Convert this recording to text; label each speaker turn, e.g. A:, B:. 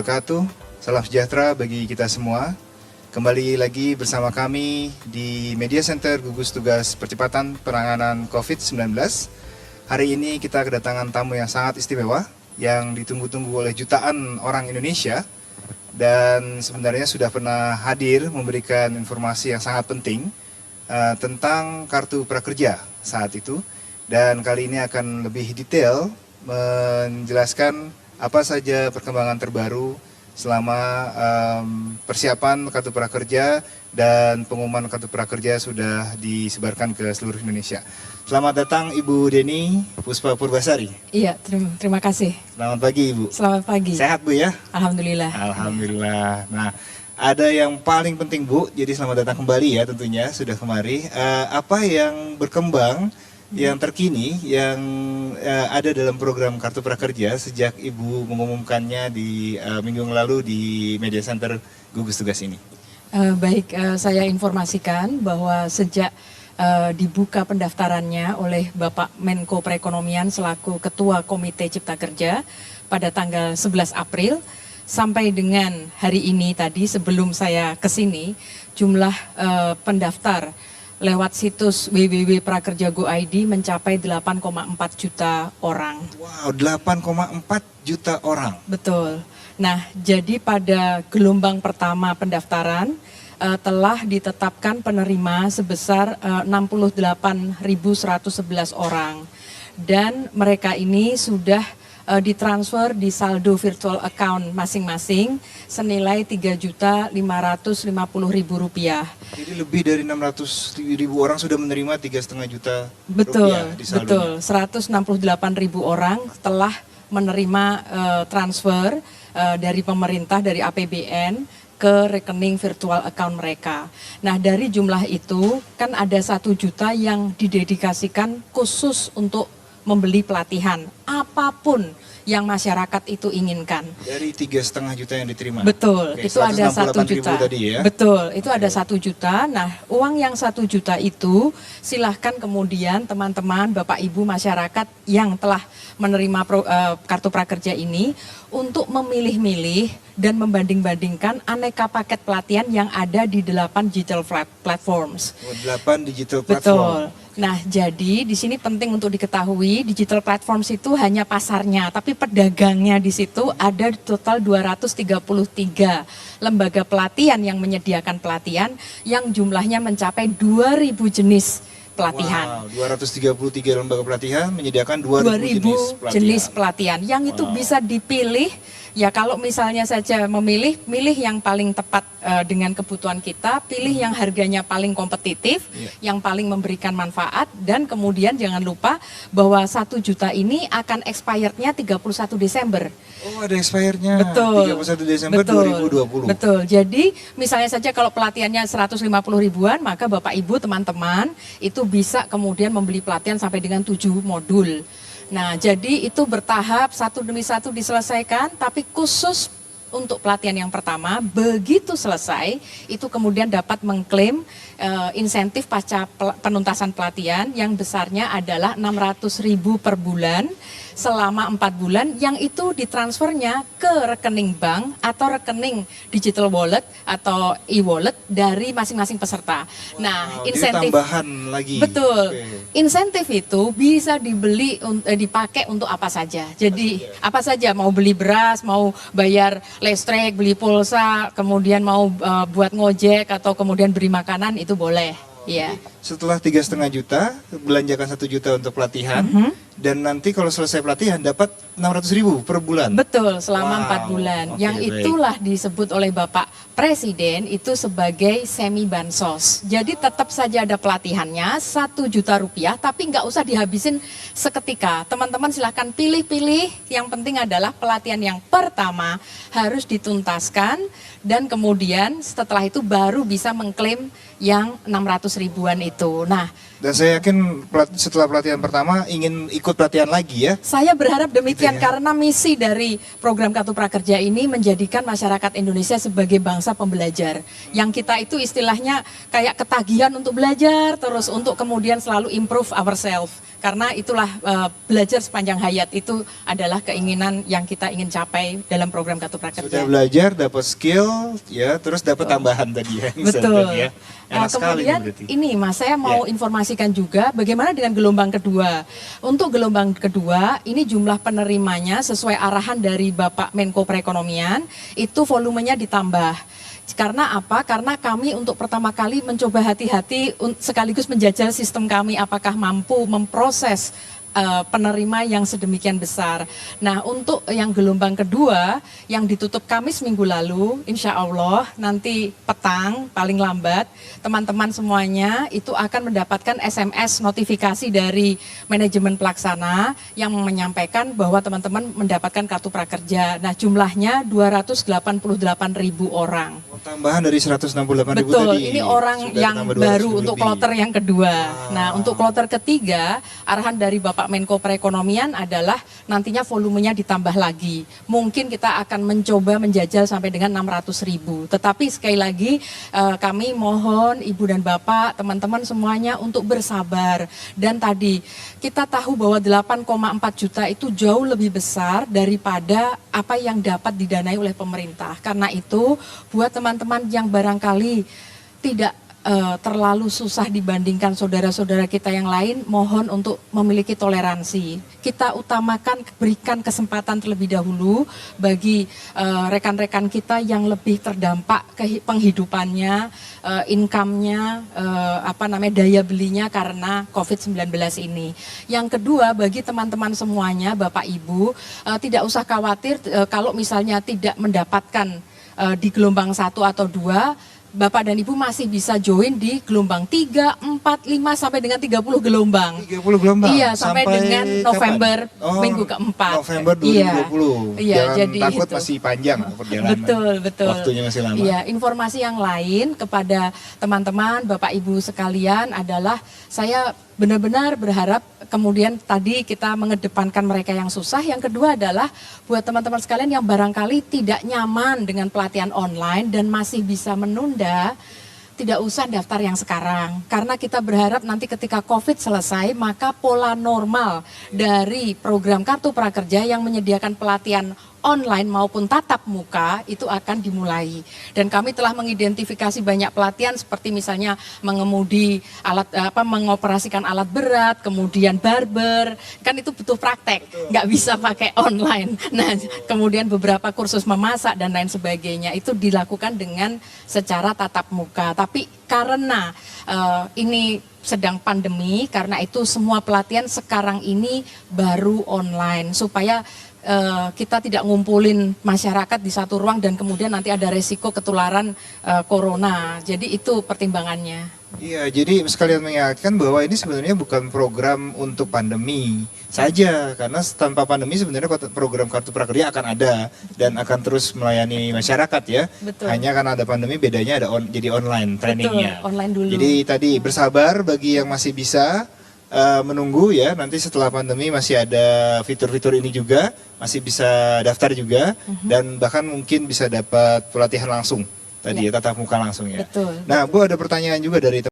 A: Wabarakatuh. Salam sejahtera bagi kita semua. Kembali lagi bersama kami di Media Center Gugus Tugas Percepatan Penanganan COVID-19. Hari ini kita kedatangan tamu yang sangat istimewa, yang ditunggu-tunggu oleh jutaan orang Indonesia. Dan sebenarnya sudah pernah hadir memberikan informasi yang sangat penting tentang Kartu Prakerja saat itu. Dan kali ini akan lebih detail menjelaskan apa saja perkembangan terbaru selama persiapan Kartu Prakerja dan pengumuman Kartu Prakerja sudah disebarkan ke seluruh Indonesia. Selamat datang Ibu Deni Puspa Purbasari.
B: Iya, terima kasih.
A: Selamat pagi Ibu.
B: Selamat pagi.
A: Sehat Bu ya?
B: Alhamdulillah.
A: Alhamdulillah. Nah, ada yang paling penting Bu, jadi selamat datang kembali ya tentunya, sudah kemari. Apa yang berkembang, yang terkini, yang ada dalam program Kartu Prakerja sejak Ibu mengumumkannya di minggu yang lalu di Media Center Gugus Tugas ini?
B: Baik, saya informasikan bahwa sejak dibuka pendaftarannya oleh Bapak Menko Perekonomian selaku Ketua Komite Cipta Kerja pada tanggal 11 April sampai dengan hari ini tadi sebelum saya ke sini, jumlah pendaftar lewat situs www.prakerja.go.id mencapai 8,4 juta orang.
A: Wow, 8,4 juta orang.
B: Betul. Nah, jadi pada gelombang pertama pendaftaran telah ditetapkan penerima sebesar 68.111 orang. Dan mereka ini sudah ditransfer di saldo virtual account masing-masing senilai Rp3.550.000.
A: Jadi lebih dari 600.000 orang sudah menerima 3,5 juta
B: rupiah
A: di saldonya.
B: Betul, 168.000 orang telah menerima transfer dari pemerintah, dari APBN ke rekening virtual account mereka. Nah, dari jumlah itu kan ada 1 juta yang didedikasikan khusus untuk membeli pelatihan apapun yang masyarakat itu inginkan.
A: Dari 3,5 juta yang diterima.
B: Betul,
A: oke,
B: itu ada 1 juta.
A: Tadi ya?
B: Betul, itu
A: oke,
B: ada 1 juta. Nah, uang yang 1 juta itu silahkan kemudian teman-teman, Bapak Ibu masyarakat yang telah menerima Kartu Prakerja ini untuk memilih-milih dan membanding-bandingkan aneka paket pelatihan yang ada di 8 digital platforms.
A: 8 digital platform.
B: Betul. Nah, jadi di sini penting untuk diketahui digital platforms itu hanya pasarnya, tapi pedagangnya di situ ada total 233 lembaga pelatihan yang menyediakan pelatihan yang jumlahnya mencapai 2.000 jenis pelatihan.
A: Wow, 233 lembaga pelatihan menyediakan 2.000
B: jenis pelatihan. Yang itu bisa dipilih. Ya, kalau misalnya saja memilih yang paling tepat dengan kebutuhan kita, pilih yang harganya paling kompetitif, yang paling memberikan manfaat, dan kemudian jangan lupa bahwa 1 juta ini akan expirednya 31 Desember.
A: Oh, ada expirednya.
B: Betul.
A: 31 Desember 2020.
B: Betul. Jadi misalnya saja kalau pelatihannya 150 ribuan, maka Bapak Ibu teman-teman itu bisa kemudian membeli pelatihan sampai dengan 7 modul. Nah, jadi itu bertahap satu demi satu diselesaikan, tapi khusus untuk pelatihan yang pertama, begitu selesai, itu kemudian dapat mengklaim insentif pasca penuntasan pelatihan yang besarnya adalah 600.000 per bulan selama 4 bulan, yang itu ditransfernya ke rekening bank atau rekening digital wallet atau e-wallet dari masing-masing peserta. Nah, insentif
A: tambahan lagi.
B: Betul. Insentif itu bisa dipakai untuk apa saja. Jadi apa saja, mau beli beras, mau bayar listrik, beli pulsa, kemudian mau buat ngojek atau kemudian beri makanan, itu boleh. Ya.
A: Setelah 3,5 juta, belanjakan 1 juta untuk pelatihan, dan nanti kalau selesai pelatihan dapat 600.000 per bulan.
B: Betul, selama 4 bulan.
A: Oke,
B: yang itulah disebut oleh Bapak Presiden itu sebagai semi bansos. Jadi tetap saja ada pelatihannya 1 juta rupiah, tapi nggak usah dihabisin seketika. Teman-teman silahkan pilih-pilih. Yang penting adalah pelatihan yang pertama harus dituntaskan, dan kemudian setelah itu baru bisa mengklaim yang 600 ribuan itu. Nah,
A: dan saya yakin setelah pelatihan pertama ingin ikut pelatihan lagi ya.
B: Saya berharap demikian
A: gitu ya?
B: Karena misi dari program Kartu Prakerja ini menjadikan masyarakat Indonesia sebagai bangsa pembelajar. Yang kita itu istilahnya kayak ketagihan untuk belajar, terus untuk kemudian selalu improve ourselves. karena itulah belajar sepanjang hayat itu adalah keinginan yang kita ingin capai dalam program Kartu Prakerja.
A: Sudah belajar, dapat skill, ya, terus dapat tambahan tadi ya.
B: Betul.
A: Ya. Enak sekali
B: Kemudian
A: berarti.
B: ini Mas, saya mau informasikan juga bagaimana dengan gelombang kedua. Untuk gelombang kedua, ini jumlah penerimanya sesuai arahan dari Bapak Menko Perekonomian, itu volumenya ditambah. Karena apa? Karena kami untuk pertama kali mencoba hati-hati sekaligus menjajal sistem kami apakah mampu memproses penerima yang sedemikian besar. Nah, untuk yang gelombang kedua yang ditutup Kamis minggu lalu, insya Allah nanti petang paling lambat teman-teman semuanya itu akan mendapatkan SMS notifikasi dari manajemen pelaksana yang menyampaikan bahwa teman-teman mendapatkan kartu prakerja. Nah, jumlahnya 288.000 orang.
A: Tambahan dari 168.000
B: Betul,
A: tadi.
B: ini orang yang baru untuk kloter yang kedua. Nah, untuk kloter ketiga, arahan dari Bapak Menko Perekonomian adalah nantinya volumenya ditambah lagi. Mungkin kita akan mencoba menjajal sampai dengan 600.000. Tetapi sekali lagi kami mohon Ibu dan Bapak, teman-teman semuanya untuk bersabar. Dan tadi kita tahu bahwa 8,4 juta itu jauh lebih besar daripada apa yang dapat didanai oleh pemerintah. Karena itu buat teman-teman yang barangkali tidak terlalu susah dibandingkan saudara-saudara kita yang lain, mohon untuk memiliki toleransi. Kita utamakan berikan kesempatan terlebih dahulu bagi rekan-rekan kita yang lebih terdampak penghidupannya, income-nya, daya belinya karena COVID-19 ini. Yang kedua, bagi teman-teman semuanya, Bapak Ibu, tidak usah khawatir kalau misalnya tidak mendapatkan di gelombang 1 atau 2, Bapak dan Ibu masih bisa join di gelombang 3, 4, 5 sampai dengan 30 gelombang.
A: 30 gelombang?
B: Iya, sampai dengan November minggu keempat.
A: November 2020.
B: Iya,
A: jangan
B: jadi
A: takut
B: itu.
A: masih panjang perjalanan.
B: Betul.
A: Waktunya masih lama.
B: Iya, informasi yang lain kepada teman-teman, Bapak Ibu sekalian adalah saya benar-benar berharap kemudian tadi kita mengedepankan mereka yang susah. Yang kedua adalah buat teman-teman sekalian yang barangkali tidak nyaman dengan pelatihan online dan masih bisa menunda, tidak usah daftar yang sekarang. Karena kita berharap nanti ketika COVID selesai, maka pola normal dari program Kartu Prakerja yang menyediakan pelatihan online maupun tatap muka itu akan dimulai. Dan kami telah mengidentifikasi banyak pelatihan seperti misalnya mengemudi mengoperasikan alat berat, kemudian barber, kan itu butuh praktek, nggak bisa pakai online. Nah, kemudian beberapa kursus memasak dan lain sebagainya itu dilakukan dengan secara tatap muka. Tapi karena ini sedang pandemi, karena itu semua pelatihan sekarang ini baru online supaya kita tidak ngumpulin masyarakat di satu ruang dan kemudian nanti ada resiko ketularan corona. Jadi itu pertimbangannya.
A: Iya, jadi sekalian mengingatkan bahwa ini sebenarnya bukan program untuk pandemi saja, karena tanpa pandemi sebenarnya program Kartu Prakerja akan ada dan akan terus melayani masyarakat ya.
B: Betul.
A: Hanya karena ada pandemi bedanya ada jadi online trainingnya.
B: Betul, online dulu.
A: Jadi tadi bersabar bagi yang masih bisa menunggu ya, nanti setelah pandemi masih ada fitur-fitur ini juga, masih bisa daftar juga dan bahkan mungkin bisa dapat pelatihan langsung tadi ya, tatap muka langsung ya.
B: Betul.
A: Nah, Bu ada pertanyaan juga dari